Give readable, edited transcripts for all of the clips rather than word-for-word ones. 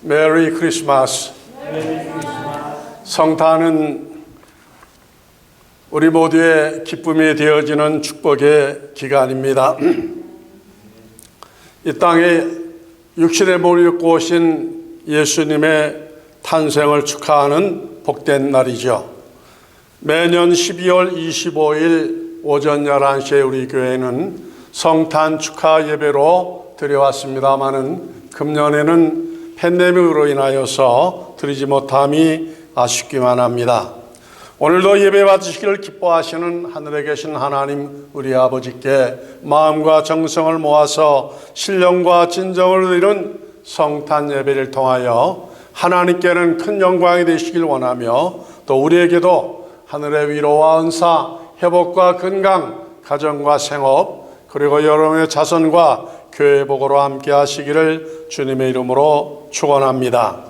메리 크리스마스. 성탄은 우리 모두의 기쁨이 되어지는 축복의 기간입니다. 이 땅에 육신에 몸을 입고 오신 예수님의 탄생을 축하하는 복된 날이죠. 매년 12월 25일 오전 11시에 우리 교회는 성탄 축하 예배로 드려왔습니다마는 금년에는 팬데믹으로 인하여서 드리지 못함이 아쉽기만 합니다. 오늘도 예배 받으시기를 기뻐하시는 하늘에 계신 하나님 우리 아버지께 마음과 정성을 모아서 신령과 진정을 드리는 성탄 예배를 통하여 하나님께는 큰 영광이 되시길 원하며 또 우리에게도 하늘의 위로와 은사, 회복과 건강, 가정과 생업 그리고 여러분의 자손과 교회 복으로 함께 하시기를 주님의 이름으로 축원합니다.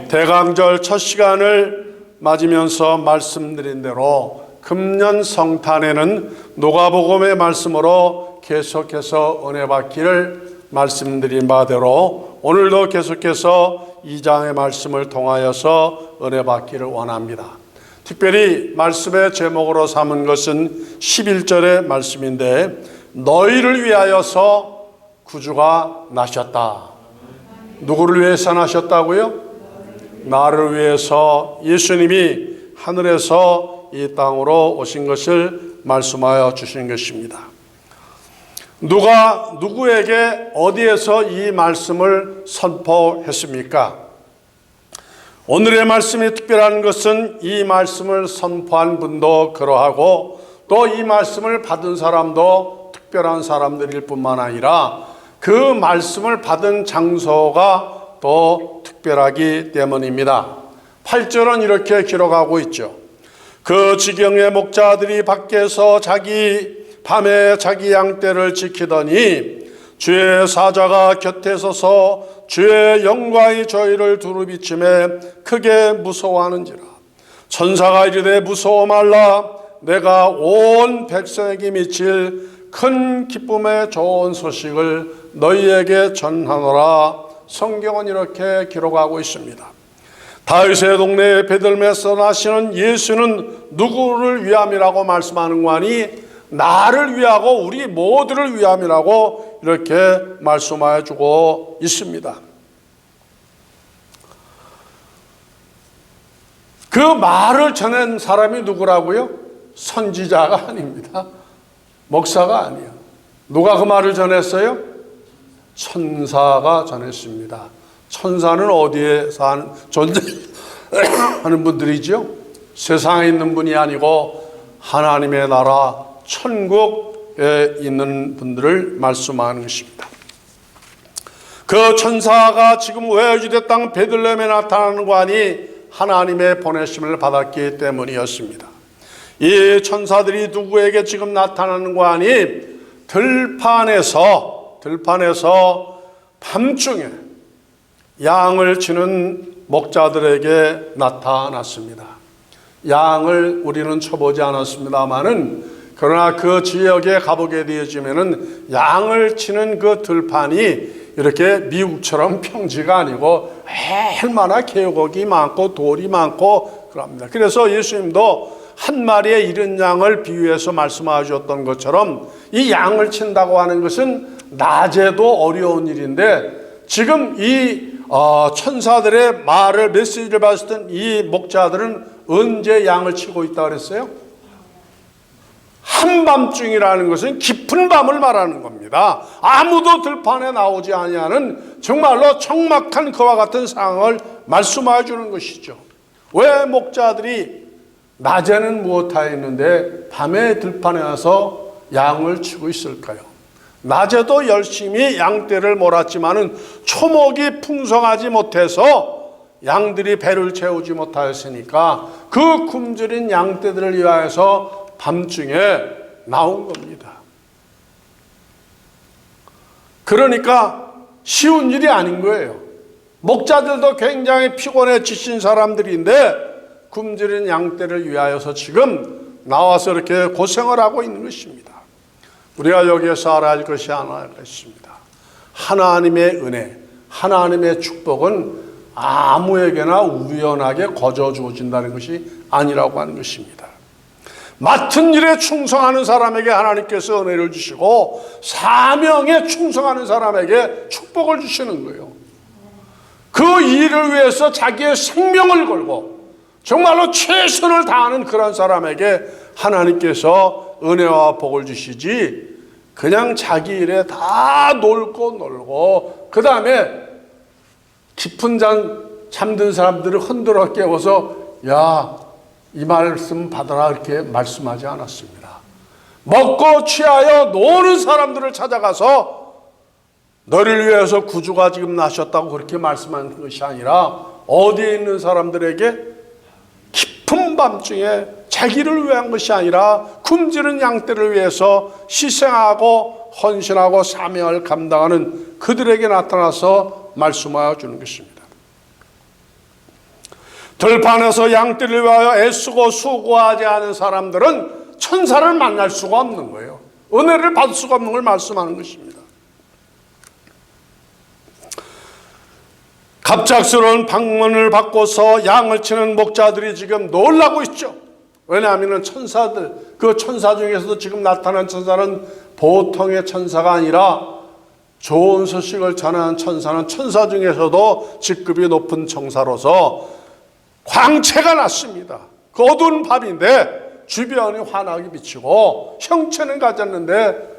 대강절 첫 시간을 맞으면서 말씀드린 대로 금년 성탄에는 누가복음의 말씀으로 계속해서 은혜 받기를 말씀드린 바대로 오늘도 계속해서 2장의 말씀을 통하여서 은혜 받기를 원합니다. 특별히 말씀의 제목으로 삼은 것은 11절의 말씀인데 너희를 위하여서 구주가 나셨다. 누구를 위해서 나셨다고요? 나를 위해서 예수님이 하늘에서 이 땅으로 오신 것을 말씀하여 주신 것입니다. 누가 누구에게 어디에서 이 말씀을 선포했습니까? 오늘의 말씀이 특별한 것은 이 말씀을 선포한 분도 그러하고 또 이 말씀을 받은 사람도 특별한 사람들일 뿐만 아니라 그 말씀을 받은 장소가 또 특별하기 때문입니다. 8절은 이렇게 기록하고 있죠. 그 지경의 목자들이 밖에서 밤에 자기 양떼를 지키더니 주의 사자가 곁에 서서 주의 영광이 저희를 두루비침에 크게 무서워하는지라. 천사가 이르되 무서워 말라. 내가 온 백성에게 미칠 큰 기쁨의 좋은 소식을 너희에게 전하노라. 성경은 이렇게 기록하고 있습니다. 다윗의 동네 베들레헴에서 나시는 예수는 누구를 위함이라고 말씀하는 거 아니? 나를 위하고 우리 모두를 위함이라고 이렇게 말씀하여 주고 있습니다. 그 말을 전한 사람이 누구라고요? 선지자가 아닙니다. 목사가 아니에요. 누가 그 말을 전했어요? 천사가 전했습니다. 천사는 어디에 존재하는 분들이죠? 세상에 있는 분이 아니고 하나님의 나라 천국에 있는 분들을 말씀하는 것입니다. 그 천사가 지금 왜 유대 땅 베들레헴에 나타나는 거 아니? 하나님의 보내심을 받았기 때문이었습니다. 이 천사들이 누구에게 지금 나타나는 거 아니? 들판에서 밤중에 양을 치는 목자들에게 나타났습니다. 양을 우리는 쳐보지 않았습니다마는 그러나 그 지역에 가보게 되어지면은 양을 치는 그 들판이 이렇게 미국처럼 평지가 아니고 얼마나 계곡이 많고 돌이 많고 그럽니다. 그래서 예수님도 한 마리의 이른 양을 비유해서 말씀하셨던 것처럼 이 양을 친다고 하는 것은 낮에도 어려운 일인데 지금 이 천사들의 말을 메시지를 받았던 이 목자들은 언제 양을 치고 있다고 그랬어요? 한밤중이라는 것은 깊은 밤을 말하는 겁니다. 아무도 들판에 나오지 아니하는 정말로 적막한 그와 같은 상황을 말씀해 주는 것이죠. 왜 목자들이 낮에는 무엇하였는데 밤에 들판에 와서 양을 치고 있을까요? 낮에도 열심히 양떼를 몰았지만은 초목이 풍성하지 못해서 양들이 배를 채우지 못하였으니까 그 굶주린 양떼들을 위하여서 밤중에 나온 겁니다. 그러니까 쉬운 일이 아닌 거예요. 목자들도 굉장히 피곤해 지친 사람들인데 굶주린 양떼를 위하여서 지금 나와서 이렇게 고생을 하고 있는 것입니다. 우리가 여기에서 알아야 할 것이 하나가 있습니다. 하나님의 은혜, 하나님의 축복은 아무에게나 우연하게 거저 주어진다는 것이 아니라고 하는 것입니다. 맡은 일에 충성하는 사람에게 하나님께서 은혜를 주시고 사명에 충성하는 사람에게 축복을 주시는 거예요. 그 일을 위해서 자기의 생명을 걸고 정말로 최선을 다하는 그런 사람에게 하나님께서 은혜와 복을 주시지, 그냥 자기 일에 다 놀고 그 다음에 깊은 잠든 사람들을 흔들어 깨워서 야, 이 말씀 받아라 이렇게 말씀하지 않았습니다. 먹고 취하여 노는 사람들을 찾아가서 너를 위해서 구주가 지금 나셨다고 그렇게 말씀하는 것이 아니라 어디에 있는 사람들에게 깊은 밤중에 자기를 위한 것이 아니라 굶주린 양떼를 위해서 희생하고 헌신하고 사명을 감당하는 그들에게 나타나서 말씀하여 주는 것입니다. 들판에서 양떼를 위하여 애쓰고 수고하지 않은 사람들은 천사를 만날 수가 없는 거예요. 은혜를 받을 수가 없는 걸 말씀하는 것입니다. 갑작스러운 방문을 받고서 양을 치는 목자들이 지금 놀라고 있죠. 왜냐하면 천사들, 그 천사 중에서도 지금 나타난 천사는 보통의 천사가 아니라 좋은 소식을 전하는 천사는 천사 중에서도 직급이 높은 천사로서 광채가 났습니다. 그 어두운 밤인데 주변이 환하게 비치고 형체는 가졌는데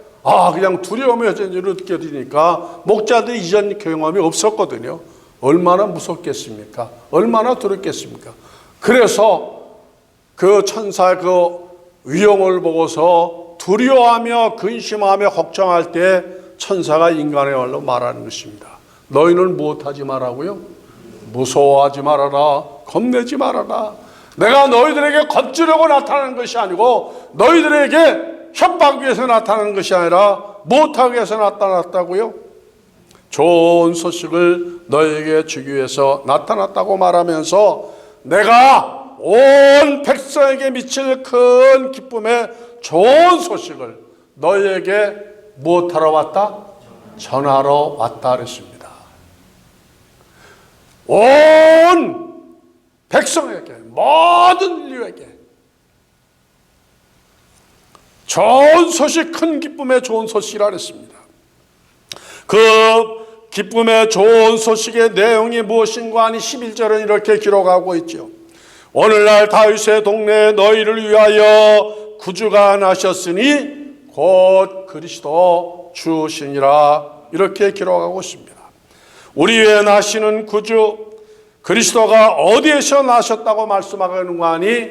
그냥 두려움의 여전히로 느껴지니까 목자들이 이전 경험이 없었거든요. 얼마나 무섭겠습니까? 얼마나 두렵겠습니까? 그래서 그 천사의 그 위엄을 보고서 두려워하며 근심하며 걱정할 때 천사가 인간의 말로 말하는 것입니다. 너희는 무엇하지 말라고요? 무서워하지 말아라. 겁내지 말아라. 내가 너희들에게 겁주려고 나타나는 것이 아니고 너희들에게 협박 위해서 나타나는 것이 아니라 무엇하기 위해서 나타났다고요? 좋은 소식을 너희에게 주기 위해서 나타났다고 말하면서 내가 온 백성에게 미칠 큰 기쁨의 좋은 소식을 너희에게 무엇하러 왔다? 전하러 왔다 그랬습니다. 온 백성에게, 모든 인류에게 좋은 소식, 큰 기쁨의 좋은 소식이라 그랬습니다. 그 기쁨의 좋은 소식의 내용이 무엇인가 하니 11절은 이렇게 기록하고 있죠. 오늘날 다윗의 동네에 너희를 위하여 구주가 나셨으니 곧 그리스도 주시니라, 이렇게 기록하고 있습니다. 우리 위에 나시는 구주 그리스도가 어디에서 나셨다고 말씀하는 거 하니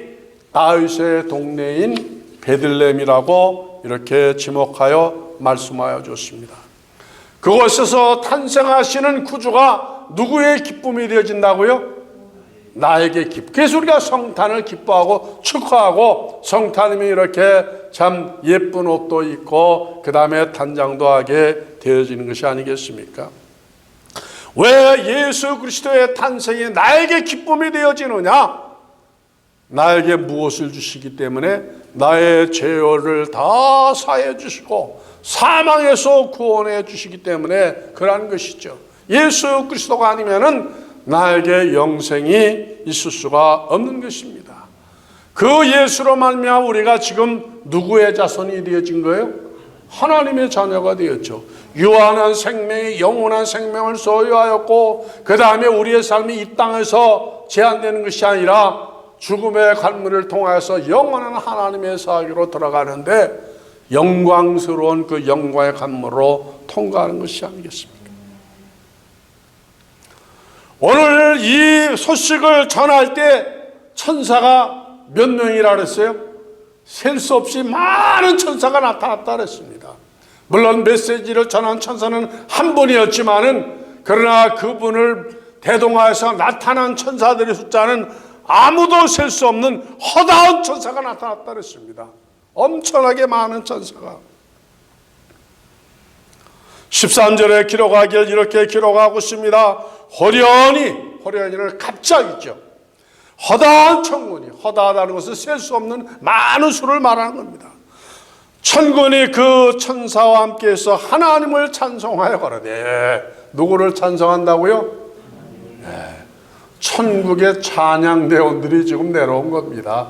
다윗의 동네인 베들레헴이라고 이렇게 지목하여 말씀하여 줬습니다. 그곳에서 탄생하시는 구주가 누구의 기쁨이 되어진다고요? 나에게 기쁨. 그래서 우리가 성탄을 기뻐하고 축하하고 성탄님이 이렇게 참 예쁜 옷도 입고 그 다음에 단장도 하게 되어지는 것이 아니겠습니까? 왜 예수 그리스도의 탄생이 나에게 기쁨이 되어지느냐? 나에게 무엇을 주시기 때문에 나의 죄를 다 사해 주시고 사망에서 구원해 주시기 때문에 그러한 것이죠. 예수 그리스도가 아니면은 나에게 영생이 있을 수가 없는 것입니다. 그 예수로 말미암아 우리가 지금 누구의 자손이 되어진 거예요? 하나님의 자녀가 되었죠. 유한한 생명이 영원한 생명을 소유하였고 그 다음에 우리의 삶이 이 땅에서 제한되는 것이 아니라 죽음의 관문을 통하여서 영원한 하나님의 사계로 들어가는데 영광스러운 그 영광의 관문으로 통과하는 것이 아니겠습니까? 오늘 이 소식을 전할 때 천사가 몇 명이라 그랬어요? 셀 수 없이 많은 천사가 나타났다 그랬습니다. 물론 메시지를 전한 천사는 한 분이었지만은 그러나 그분을 대동하여서 나타난 천사들의 숫자는 아무도 셀 수 없는 허다한 천사가 나타났다 그랬습니다. 엄청나게 많은 천사가. 13절에 기록하길 이렇게 기록하고 있습니다. 호련히는 갑자기죠. 허다한 천군이, 허다하다는 것은 셀 수 없는 많은 수를 말하는 겁니다. 천군이 그 천사와 함께해서 하나님을 찬송하여 가로되 누구를 찬송한다고요? 천국의 찬양대원들이 지금 내려온 겁니다.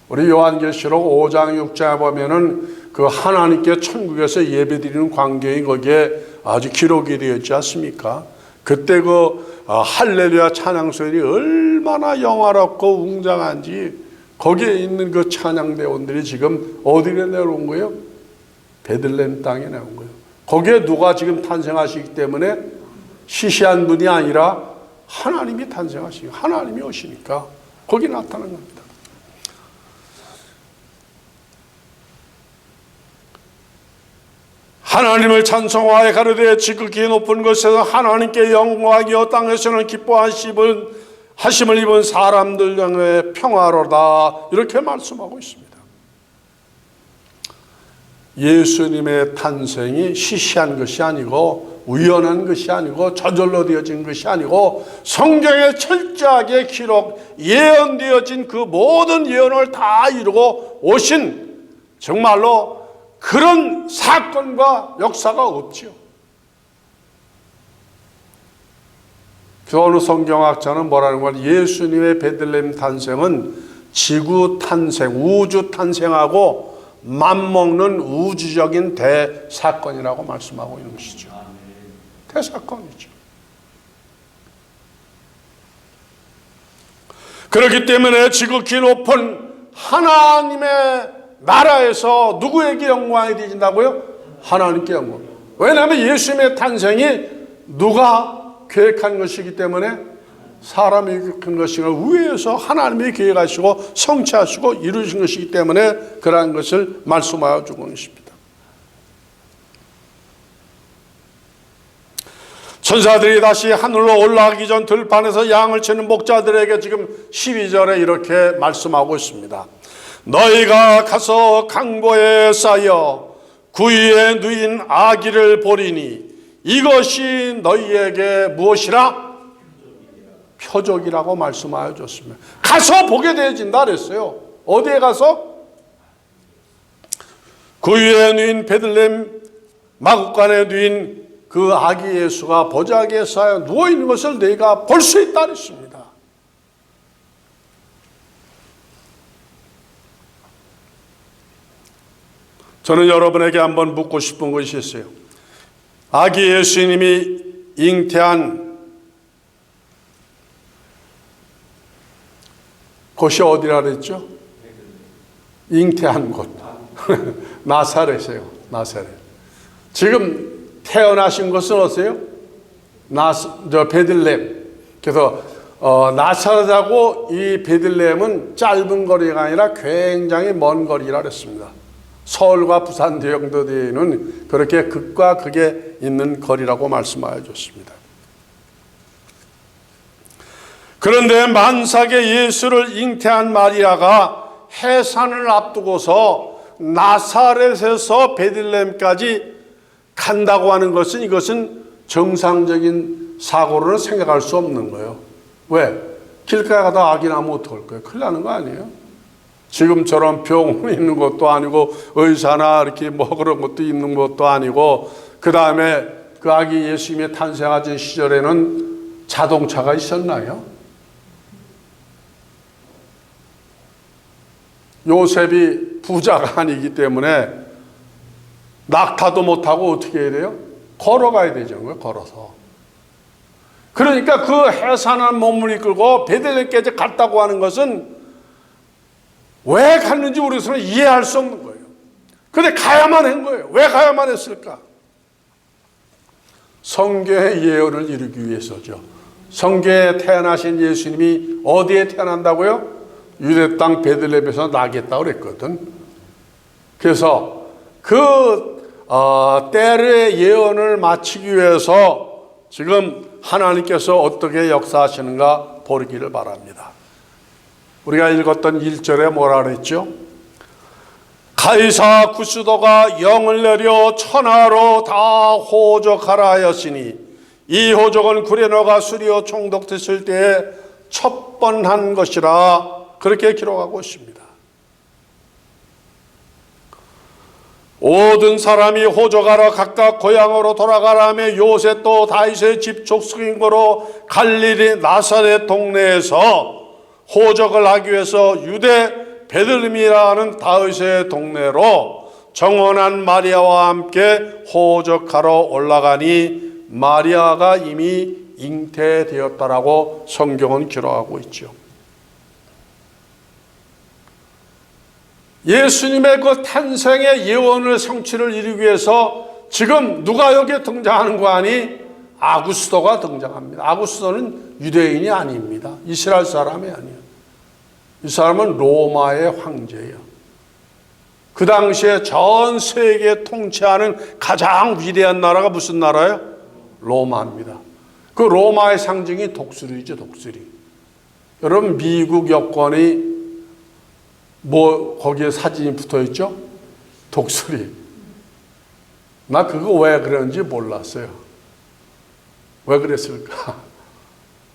우리 요한계시록 5장 6장에 보면은 그 하나님께 천국에서 예배드리는 광경이 거기에 아주 기록이 되어 있지 않습니까? 그때 그 할렐루야 찬양 소리 얼마나 영화롭고 웅장한지 거기에 있는 그 찬양대원들이 지금 어디에 내려온 거예요? 베들레헴 땅에 내려온 거예요. 거기에 누가 지금 탄생하시기 때문에 시시한 분이 아니라 하나님이 탄생하시고 하나님이 오시니까 거기 나타난 겁니다. 하나님을 찬송하여 가로되 지극히 높은 곳에서 하나님께 영광이여 땅에서는 기뻐하심을 입은 사람들 중에 평화로다, 이렇게 말씀하고 있습니다. 예수님의 탄생이 시시한 것이 아니고 우연한 것이 아니고 저절로 되어진 것이 아니고 성경에 철저하게 예언되어진 그 모든 예언을 다 이루고 오신 정말로 그런 사건과 역사가 없지요. 어느 성경학자는 뭐라는 걸, 예수님의 베들레헴 탄생은 지구 탄생, 우주 탄생하고 맞먹는 우주적인 대사건이라고 말씀하고 있는 것이죠. 대사건이죠. 그렇기 때문에 지극히 높은 하나님의 나라에서 누구에게 영광이 되진다고요? 하나님께 영광. 왜냐하면 예수님의 탄생이 누가 계획한 것이기 때문에, 사람이 계획한 것이 아니라 위에서 하나님이 계획하시고 성취하시고 이루신 것이기 때문에 그러한 것을 말씀하여 주고 있습니다. 천사들이 다시 하늘로 올라가기 전 들판에서 양을 치는 목자들에게 지금 12절에 이렇게 말씀하고 있습니다. 너희가 가서 강보에 쌓여 구유에 누인 아기를 보리니 이것이 너희에게 무엇이라? 표적이라고 말씀하여 줬습니다. 가서 보게 되어진다 그랬어요. 어디에 가서? 구유에 누인 베들레헴 마구간에 누인 그 아기 예수가 보자기에 쌓여 누워있는 것을 너희가 볼 수 있다 그랬습니다. 저는 여러분에게 한번 묻고 싶은 것이 있어요. 아기 예수님이 잉태한 곳이 어디라 그랬죠? 잉태한 곳. 나사렛이에요. 나사렛. 지금 태어나신 곳은 어디세요? 베들레헴. 그래서 나사렛하고 이 베들레헴은 짧은 거리가 아니라 굉장히 먼 거리라 그랬습니다. 서울과 부산 정도 되는 그렇게 극과 극에 있는 거리라고 말씀하여 줬습니다. 그런데 만삭에 예수를 잉태한 마리아가 해산을 앞두고서 나사렛에서 베들레헴까지 간다고 하는 것은, 이것은 정상적인 사고로는 생각할 수 없는 거예요. 왜? 길가에 가다 아기 나면 어떡할 거예요? 큰일 나는 거 아니에요? 지금처럼 병원이 있는 것도 아니고 의사나 이렇게 뭐 그런 것도 있는 것도 아니고, 그 다음에 그 아기 예수님의 탄생하던 시절에는 자동차가 있었나요? 요셉이 부자가 아니기 때문에 낙타도 못하고 어떻게 해야 돼요? 걸어가야 되죠. 걸어서. 그러니까 그 해산한 몸을 이끌고 베들레헴까지 갔다고 하는 것은 왜 갔는지 우리로서는 이해할 수 없는 거예요. 그런데 가야만 한 거예요. 왜 가야만 했을까? 성경의 예언을 이루기 위해서죠. 성경에 태어나신 예수님이 어디에 태어난다고요? 유대 땅 베들레헴에서 나겠다고 그랬거든. 그래서 그 때의 예언을 마치기 위해서 지금 하나님께서 어떻게 역사하시는가 보기를 바랍니다. 우리가 읽었던 1절에 뭐라 그랬죠? 가이사 구스도가 영을 내려 천하로 다 호적하라 하였으니 이 호적은 구레너가 수리어 총독됐을 때에 첫 번 한 것이라, 그렇게 기록하고 있습니다. 모든 사람이 호적하러 각각 고향으로 돌아가라며 요셉도 다윗의 집 족속인거로 갈릴리 나사렛 동네에서 호적을 하기 위해서 유대 베들레헴이라는 다윗의 동네로 정원한 마리아와 함께 호적하러 올라가니 마리아가 이미 잉태되었다라고 성경은 기록하고 있죠. 예수님의 그 탄생의 예언의 성취를 이루기 위해서 지금 누가 여기에 등장하는 거 아니? 아구스도가 등장합니다. 아구스도는 유대인이 아닙니다. 이스라엘 사람이 아니에요. 이 사람은 로마의 황제예요. 그 당시에 전 세계 통치하는 가장 위대한 나라가 무슨 나라예요? 로마입니다. 그 로마의 상징이 독수리죠, 독수리. 여러분, 미국 여권이 거기에 사진이 붙어 있죠? 독수리. 나 그거 왜 그런지 몰랐어요. 왜 그랬을까?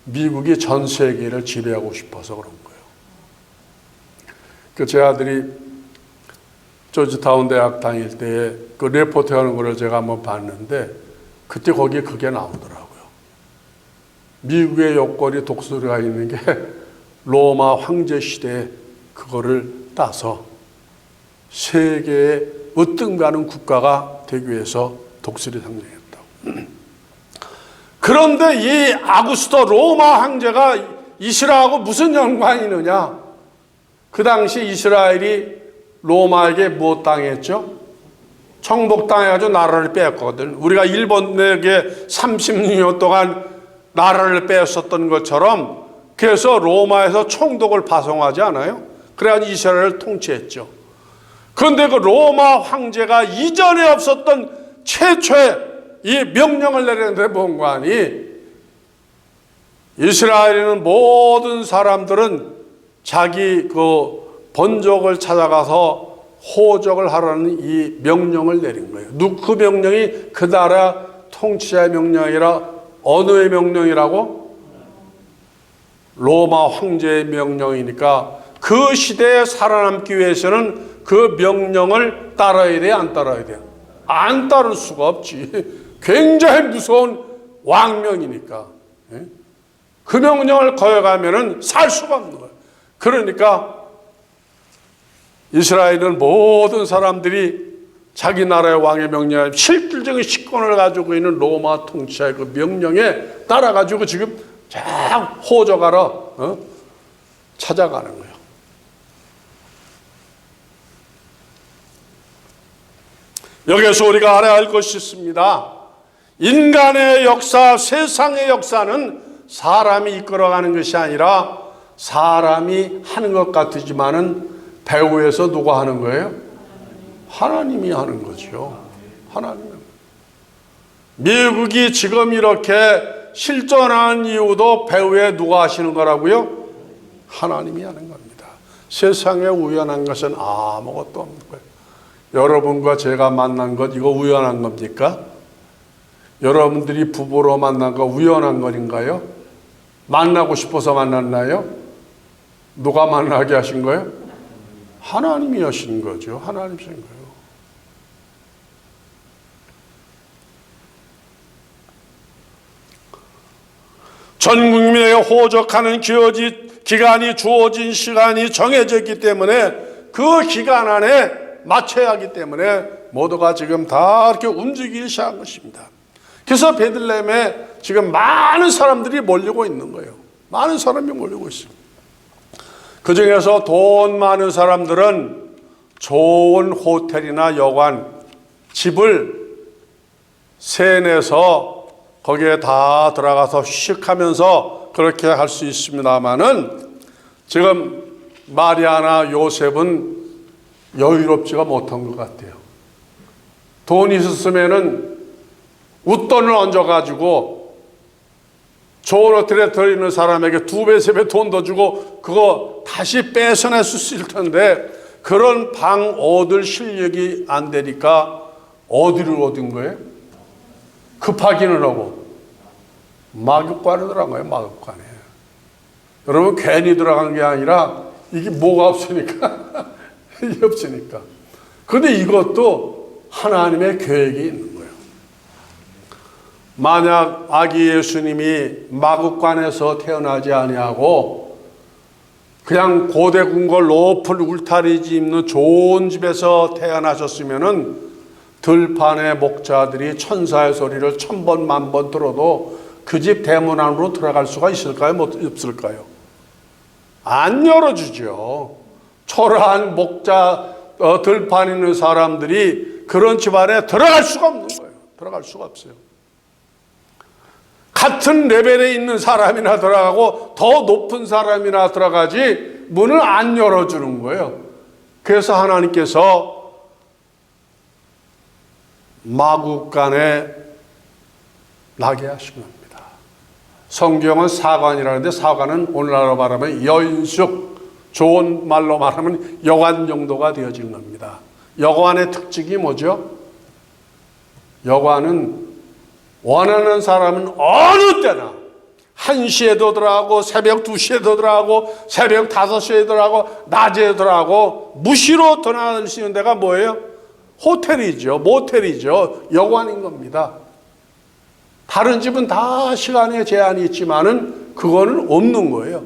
미국이 전 세계를 지배하고 싶어서 그런 거예요. 제 아들이 조지타운 대학 다닐 때 그 레포트 하는 거를 제가 한번 봤는데 그때 거기에 그게 나오더라고요. 미국의 여권이 독수리가 있는 게 로마 황제 시대에 그거를 따서 세계의 으뜸가는 국가가 되기 위해서 독수리 상징했다고. 그런데 이 아구스도 로마 황제가 이스라엘하고 무슨 연관이 있느냐? 그 당시 이스라엘이 로마에게 무엇 당했죠? 정복당해가지고 나라를 뺐거든. 우리가 일본에게 36년 동안 나라를 뺐었던 것처럼, 그래서 로마에서 총독을 파송하지 않아요? 그래가지고 이스라엘을 통치했죠. 그런데 그 로마 황제가 이전에 없었던 최초의 이 명령을 내렸는데 뭔가 하니, 이스라엘에는 모든 사람들은 자기 그 본족을 찾아가서 호적을 하라는 이 명령을 내린 거예요. 그 명령이 그 나라 통치자의 명령이 아니라 어느의 명령이라고? 로마 황제의 명령이니까 그 시대에 살아남기 위해서는 그 명령을 따라야 돼, 안 따라야 돼? 안 따를 수가 없지. 굉장히 무서운 왕명이니까. 그 명령을 거역하면은 살 수가 없는 거예요. 그러니까 이스라엘은 모든 사람들이 자기 나라의 왕의 명령에 실질적인 식권을 가지고 있는 로마 통치자의 그 명령에 따라가지고 지금 쫙 호적하러 찾아가는 거예요. 여기서 우리가 알아야 할 것이 있습니다. 인간의 역사, 세상의 역사는 사람이 이끌어가는 것이 아니라 사람이 하는 것 같지만은 배후에서 누가 하는 거예요? 하나님이 하는 거죠. 하나님. 미국이 지금 이렇게 실존하는 이유도 배후에 누가 하시는 거라고요? 하나님이 하는 겁니다. 세상에 우연한 것은 아무것도 없는 거예요. 여러분과 제가 만난 것, 이거 우연한 겁니까? 여러분들이 부부로 만난 거 우연한 것인가요? 만나고 싶어서 만났나요? 누가 만나게 하신 거예요? 하나님이 하신 거죠. 하나님이 하신 거예요. 전 국민에게 호적하는 기간이 주어진 시간이 정해져 있기 때문에 그 기간 안에 맞춰야 하기 때문에 모두가 지금 다 이렇게 움직이기 시작한 것입니다. 그래서 베들레헴에 지금 많은 사람들이 몰리고 있는 거예요. 많은 사람이 몰리고 있습니다. 그 중에서 돈 많은 사람들은 좋은 호텔이나 여관, 집을 세내서 거기에 다 들어가서 휴식하면서 그렇게 할 수 있습니다만은 지금 마리아나 요셉은 여유롭지가 못한 것 같아요. 돈이 있었으면은 웃돈을 얹어가지고 좋은 호텔에 들어있는 사람에게 2배, 3배 돈 더 주고 그거 다시 뺏어낼 수 있을 텐데 그런 방 얻을 실력이 안 되니까 어디를 얻은 거예요? 급하기는 하고 마국관에 들어간 거예요. 마국관에. 여러분 괜히 들어간 게 아니라 이게 뭐가 없으니까 이게 없으니까. 그런데 이것도 하나님의 계획이 있는 거예요. 만약 아기 예수님이 마국간에서 태어나지 아니하고 그냥 고대 궁궐 높은 울타리 있는 좋은 집에서 태어나셨으면은 들판의 목자들이 천사의 소리를 1000번 만번 들어도 그 집 대문 안으로 들어갈 수가 있을까요? 없을까요? 안 열어주죠. 초라한 목자 들판 있는 사람들이 그런 집 안에 들어갈 수가 없는 거예요. 들어갈 수가 없어요. 같은 레벨에 있는 사람이나 들어가고 더 높은 사람이나 들어가지 문을 안 열어주는 거예요. 그래서 하나님께서 마국간에 나게 하신 겁니다. 성경은 사관이라는데 사관은 오늘날로 말하면 여인숙, 좋은 말로 말하면 여관 정도가 되어진 겁니다. 여관의 특징이 뭐죠? 여관은 원하는 사람은 어느 때나 1시에도 들어가고 새벽 2시에도 들어가고 새벽 5시에 들어가고 낮에 들어가고 무시로 들어갈 수 있는 데가 뭐예요? 호텔이죠. 모텔이죠. 여관인 겁니다. 다른 집은 다 시간에 제한이 있지만은 그거는 없는 거예요.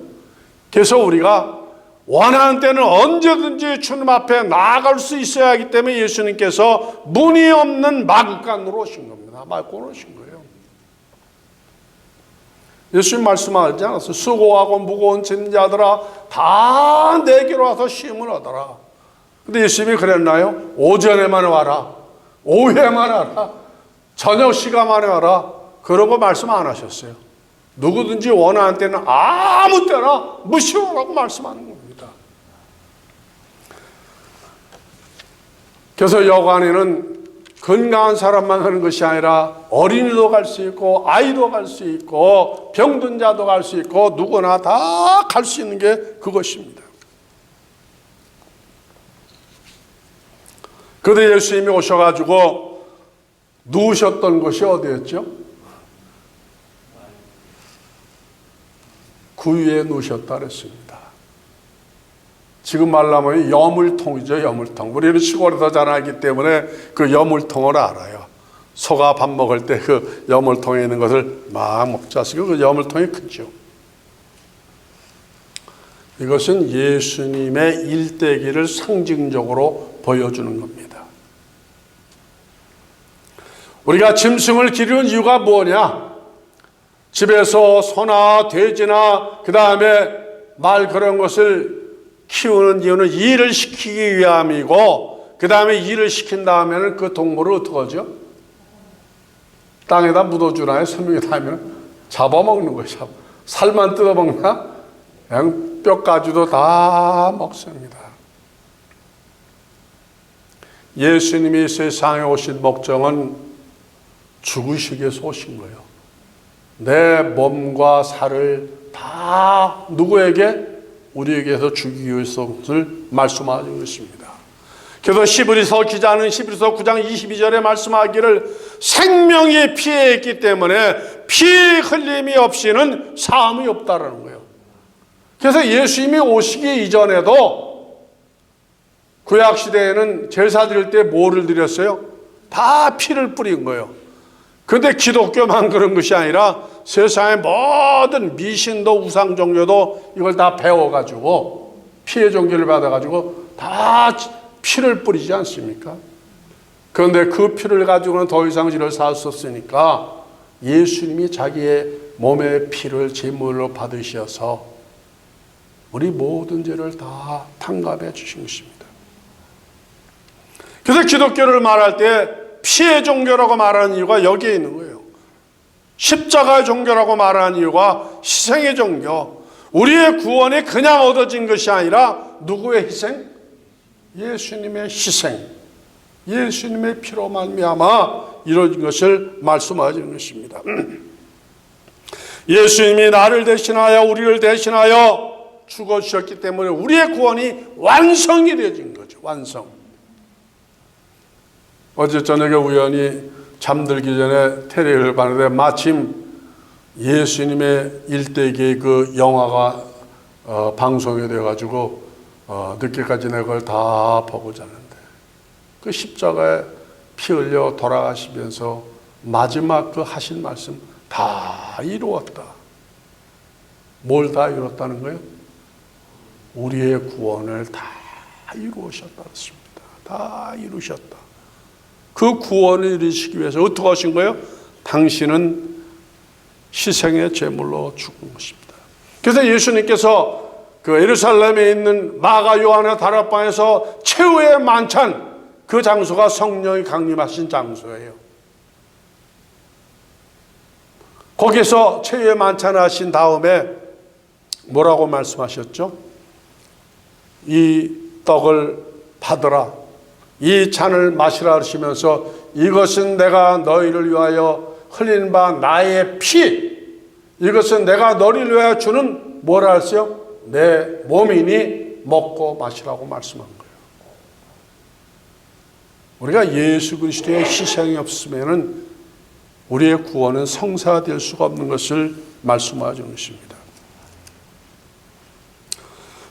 그래서 우리가 원하는 때는 언제든지 주님 앞에 나아갈 수 있어야 하기 때문에 예수님께서 문이 없는 마국간으로 오신 겁니다. 마국간으로 오신 거예요. 예수님 말씀하지 않았어요? 수고하고 무거운 짐자들아 다 내게로 와서 쉼을 얻어라. 근데 예수님이 그랬나요? 오전에만 와라. 오후에만 와라. 저녁 시간만에 와라. 그러고 말씀 안 하셨어요. 누구든지 원하는 때는 아무 때나 무시오라고 말씀하는 겁니다. 그래서 여관에는 건강한 사람만 가는 것이 아니라 어린이도 갈 수 있고 아이도 갈 수 있고 병든 자도 갈 수 있고 누구나 다 갈 수 있는 게 그것입니다. 그런데 예수님이 오셔가지고 누우셨던 곳이 어디였죠? 구유에 누우셨다 그랬습니다. 지금 말하면 여물통이죠. 여물통. 우리는 시골에서 자라기 때문에 그 여물통을 알아요. 소가 밥 먹을 때 그 여물통에 있는 것을 막 먹지 않습니까? 그 여물통이 크죠. 이것은 예수님의 일대기를 상징적으로 보여주는 겁니다. 우리가 짐승을 기르는 이유가 뭐냐? 집에서 소나 돼지나 그 다음에 말 그런 것을 키우는 이유는 일을 시키기 위함이고 그 다음에 일을 시킨 다음에는 그 동물을 어떻게 하죠? 땅에다 묻어주나요? 설명에다 하면 잡아먹는 거죠. 살만 뜯어먹나? 그냥 뼈까지도 다 먹습니다. 예수님이 세상에 오신 목적은 죽으시기 위해서 오신 거예요. 내 몸과 살을 다 누구에게? 우리에게서 주기 위해서를 말씀하는 것입니다. 그래서 히브리서 기자는 히브리서 9장 22절에 말씀하기를 생명이 피에 있기 때문에 피 흘림이 없이는 사함이 없다라는 거예요. 그래서 예수님이 오시기 이전에도 구약시대에는 제사 드릴 때 뭐를 드렸어요? 다 피를 뿌린 거예요. 그런데 기독교만 그런 것이 아니라 세상의 모든 미신도 우상 종교도 이걸 다 배워가지고 피의 종교를 받아가지고 다 피를 뿌리지 않습니까? 그런데 그 피를 가지고는 더 이상 지를 살 수 없으니까 예수님이 자기의 몸의 피를 제물로 받으셔서 우리 모든 죄를 다 탕감해 주신 것입니다. 그래서 기독교를 말할 때 피의 종교라고 말하는 이유가 여기에 있는 거예요. 십자가의 종교라고 말하는 이유가 희생의 종교. 우리의 구원이 그냥 얻어진 것이 아니라 누구의 희생? 예수님의 희생. 예수님의 피로 말미암아 이루어진 것을 말씀하시는 것입니다. 예수님이 나를 대신하여 우리를 대신하여 죽어주셨기 때문에 우리의 구원이 완성이 되어진 거죠. 완성. 어제 저녁에 우연히 잠들기 전에 테레비를 봤는데 마침 예수님의 일대기의 그 영화가 방송이 되어가지고 늦게까지 내가 그걸 다 보고 자는데 그 십자가에 피 흘려 돌아가시면서 마지막 그 하신 말씀 다 이루었다. 뭘 다 이뤘다는 거예요? 우리의 구원을 다 이루셨다 했습니다. 다 이루셨다. 그 구원을 이루시기 위해서 어떻게 하신 거예요? 당신은 희생의 제물로 죽은 것입니다. 그래서 예수님께서 그 예루살렘에 있는 마가 요한의 다락방에서 최후의 만찬, 그 장소가 성령이 강림하신 장소예요. 거기서 최후의 만찬을 하신 다음에 뭐라고 말씀하셨죠? 이 떡을 받으라, 이 잔을 마시라 하시면서 이것은 내가 너희를 위하여 흘린 바 나의 피, 이것은 내가 너희를 위하여 주는 뭐라 하세요? 내 몸이니 먹고 마시라고 말씀한 거예요. 우리가 예수 그리스도의 희생이 없으면은 우리의 구원은 성사될 수가 없는 것을 말씀하시는 것입니다.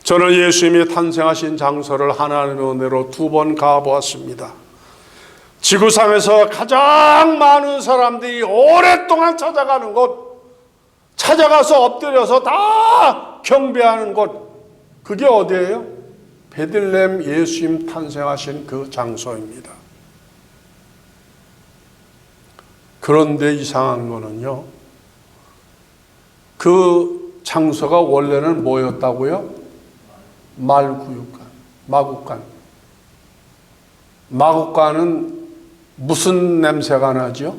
저는 예수님이 탄생하신 장소를 하나님의 은혜로 2번 가보았습니다. 지구상에서 가장 많은 사람들이 오랫동안 찾아가는 곳, 찾아가서 엎드려서 다 경배하는 곳, 그게 어디예요? 베들레헴 예수님 탄생하신 그 장소입니다. 그런데 이상한 거는요, 그 장소가 원래는 뭐였다고요? 말구육관, 마국간. 마국간은 무슨 냄새가 나죠?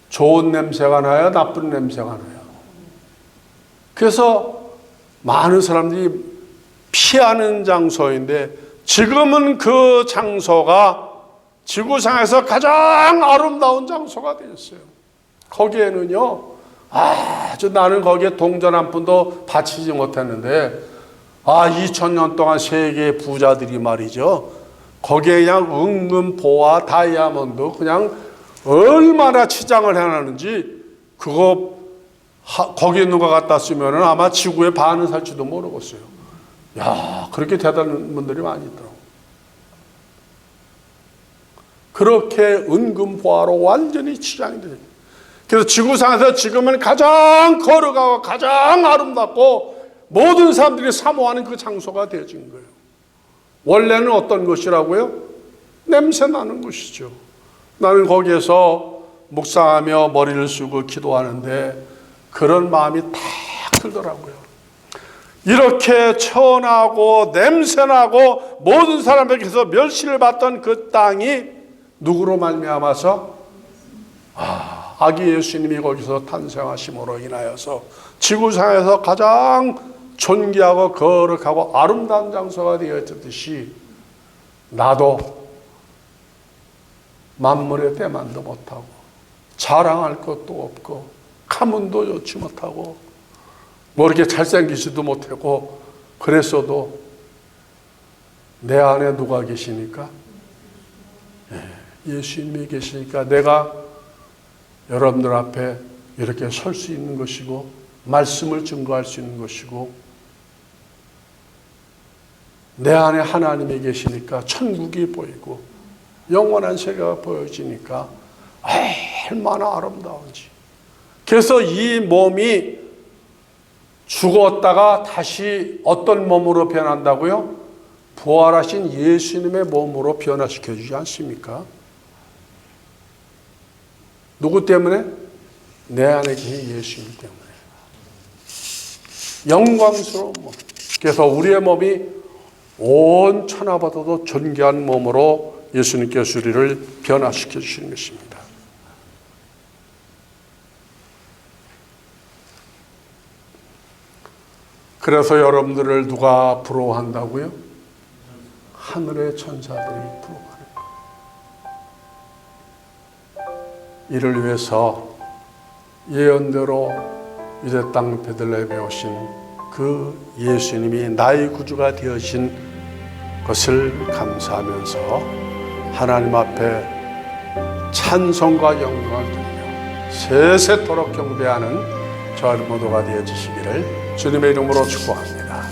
좋은 냄새가 나요? 나쁜 냄새가 나요? 그래서 많은 사람들이 피하는 장소인데, 지금은 그 장소가 지구상에서 가장 아름다운 장소가 되었어요. 거기에는요, 아주 나는 거기에 동전 한 푼도 바치지 못했는데, 2000년 동안 세계 부자들이 말이죠, 거기에 그냥 은금보와 다이아몬드 그냥 얼마나 치장을 해놨는지, 그거 거기에 누가 갖다 쓰면 아마 지구의 반은 살지도 모르겠어요. 야, 그렇게 대단한 분들이 많이 있더라고요. 그렇게 은금보화로 완전히 치장이 돼요. 그래서 지구상에서 지금은 가장 거룩하고 가장 아름답고 모든 사람들이 사모하는 그 장소가 되어진 거예요. 원래는 어떤 것이라고요? 냄새 나는 곳이죠. 나는 거기에서 묵상하며 머리를 숙이고 기도하는데 그런 마음이 탁 들더라고요. 이렇게 천하고 냄새나고 모든 사람에게서 멸시를 받던 그 땅이 누구로 말미암아서 아기 예수님이 거기서 탄생하심으로 인하여서 지구상에서 가장 존귀하고 거룩하고 아름다운 장소가 되어졌듯이, 나도 만물의 대만도 못하고 자랑할 것도 없고 가문도 좋지 못하고 뭐 이렇게 잘생기지도 못하고 그랬어도 내 안에 누가 계시니까? 예수님이 계시니까 내가 여러분들 앞에 이렇게 설 수 있는 것이고 말씀을 증거할 수 있는 것이고, 내 안에 하나님이 계시니까 천국이 보이고 영원한 세계가 보여지니까 얼마나 아름다운지. 그래서 이 몸이 죽었다가 다시 어떤 몸으로 변한다고요? 부활하신 예수님의 몸으로 변화시켜 주지 않습니까? 누구 때문에? 내 안에 계신 예수님 때문에. 영광스러운 몸. 그래서 우리의 몸이 온 천하보다도 존귀한 몸으로 예수님께서 우리를 변화시켜 주시는 것입니다. 그래서 여러분들을 누가 부러워한다고요? 하늘의 천사들이 부러워하는 거예요. 이를 위해서 예언대로 유대 땅 베들레헴에 오신 그 예수님이 나의 구주가 되어진 것을 감사하면서 하나님 앞에 찬송과 영광을 드리며 세세토록 경배하는 저 모두가 되어지시기를 주님의 이름으로 축복합니다.